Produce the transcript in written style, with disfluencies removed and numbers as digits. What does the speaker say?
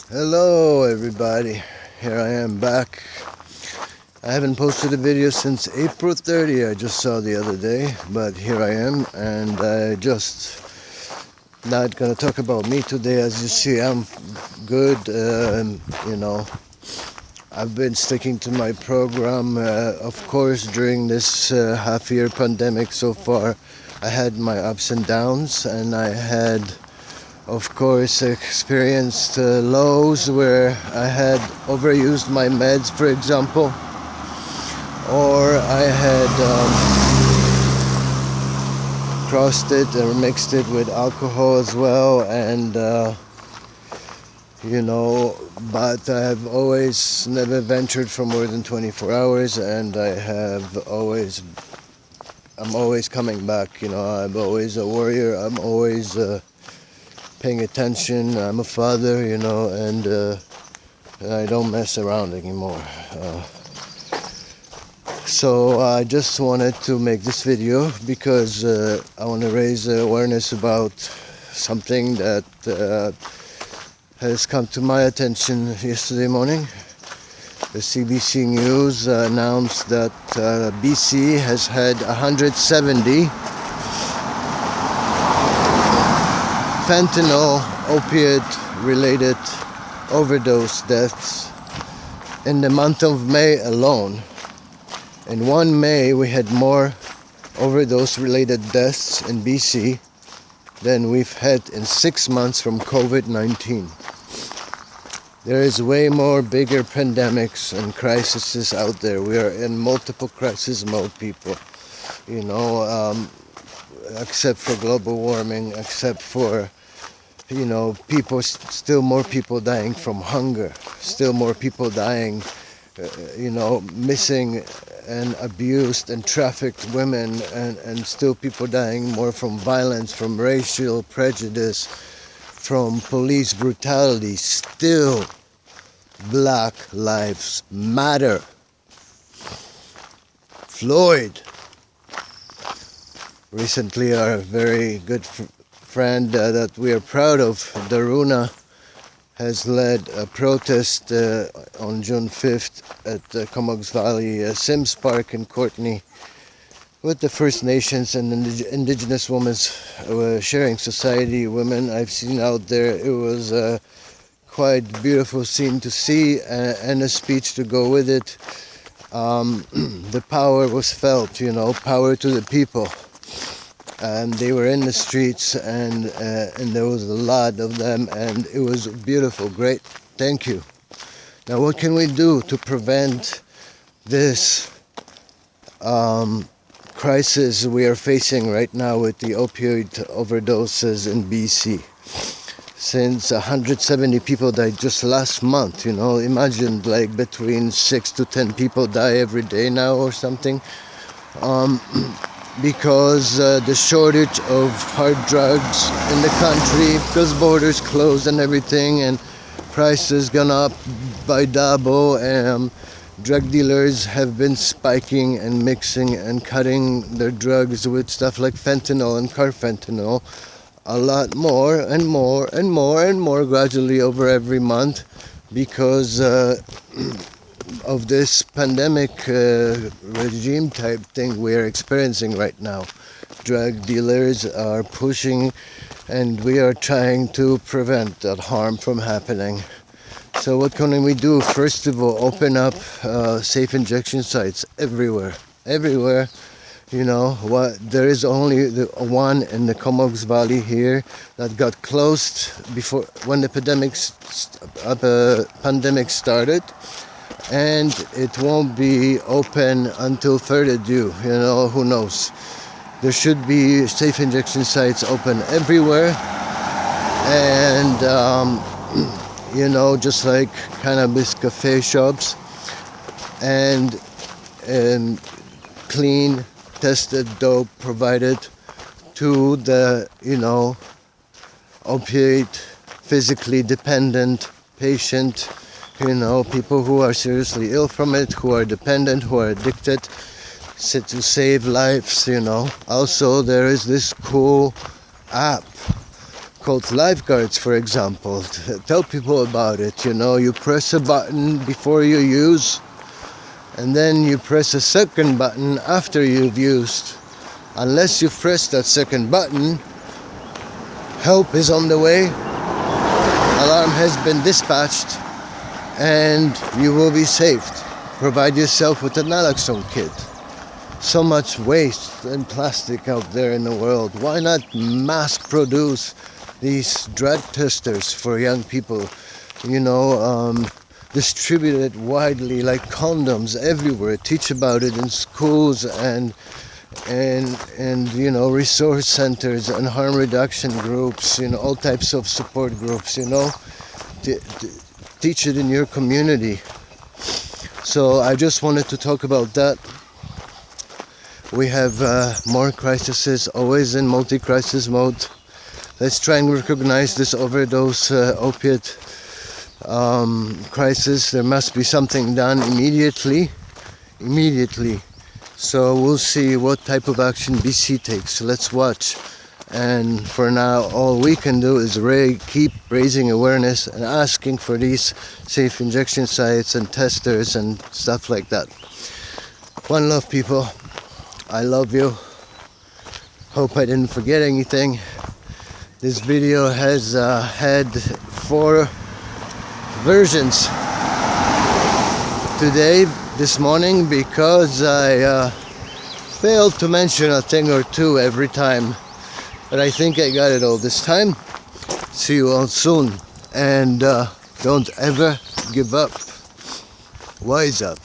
Hello everybody, here I am back. I haven't posted a video since April 30, I just saw the other day, but here I am, and I just not gonna talk about me today. As you see, I'm good. I've been sticking to my program. Of course, during this half-year pandemic so far, I had my ups and downs, and I had, of course, experienced lows where I had overused my meds, for example, or I had crossed it or mixed it with alcohol as well, and but I have always never ventured for more than 24 hours, and I'm always coming back. I'm always a warrior. I'm always paying attention. I'm a father, and I don't mess around anymore. So I just wanted to make this video because I want to raise awareness about something that has come to my attention yesterday morning. The CBC News announced that BC has had 170 fentanyl opiate-related overdose deaths in the month of May alone. In 1 May, we had more overdose-related deaths in BC than we've had in 6 months from COVID-19. There is way more bigger pandemics and crises out there. We are in multiple crisis mode, people. Except for global warming, except for, still more people dying from hunger, still more people dying, missing and abused and trafficked women, and still people dying more from violence, from racial prejudice, from police brutality. Still, Black Lives Matter. Floyd. Recently, our very good friend that we are proud of, Daruna, has led a protest on June 5th at Comox Valley Sims Park in Courtney with the First Nations and Indigenous Women's Sharing Society women. I've seen out there. It was a quite beautiful scene to see, and a speech to go with it. The power was felt, power to the people. And they were in the streets, and there was a lot of them, and it was beautiful. Great, thank you. Now, what can we do to prevent this crisis we are facing right now with the opioid overdoses in BC? Since 170 people died just last month, imagine like between 6 to 10 people die every day now or something. Because the shortage of hard drugs in the country, because borders closed and everything, and prices gone up by double, and drug dealers have been spiking and mixing and cutting their drugs with stuff like fentanyl and carfentanil a lot more and more and more and more gradually over every month, because of this pandemic regime type thing we are experiencing right now. Drug dealers are pushing, and we are trying to prevent that harm from happening. So what can we do? First of all, open up safe injection sites everywhere. There is only the one in the Comox Valley here that got closed before when the pandemic started. And it won't be open until further due. Who knows? There should be safe injection sites open everywhere, and just like cannabis cafe shops, and clean, tested dope provided to the opiate physically dependent patient. People who are seriously ill from it, who are dependent, who are addicted, to save lives. Also, there is this cool app called lifeguards, for example. Tell people about it. You know, you press a button before you use, and then you press a second button after you've used. Unless you press that second button, help is on the way, alarm has been dispatched, and you will be saved. Provide yourself with a naloxone kit. So much waste and plastic out there in the world. Why not mass produce these drug testers for young people? You know, distribute it widely like condoms everywhere. Teach about it in schools and you know, resource centers and harm reduction groups. You know, all types of support groups. You know, teach it in your community. So I just wanted to talk about that. We have more crises, always in multi-crisis mode. Let's try and recognize this overdose opiate crisis. There must be something done immediately. So we'll see what type of action BC takes. Let's watch. And for now, all we can do is keep raising awareness and asking for these safe injection sites and testers and stuff like that. One love, people. I love you. Hope I didn't forget anything. This video has had 4 versions today, this morning, because I failed to mention a thing or two every time. But I think I got it all this time. See you all soon. And don't ever give up. Wise up.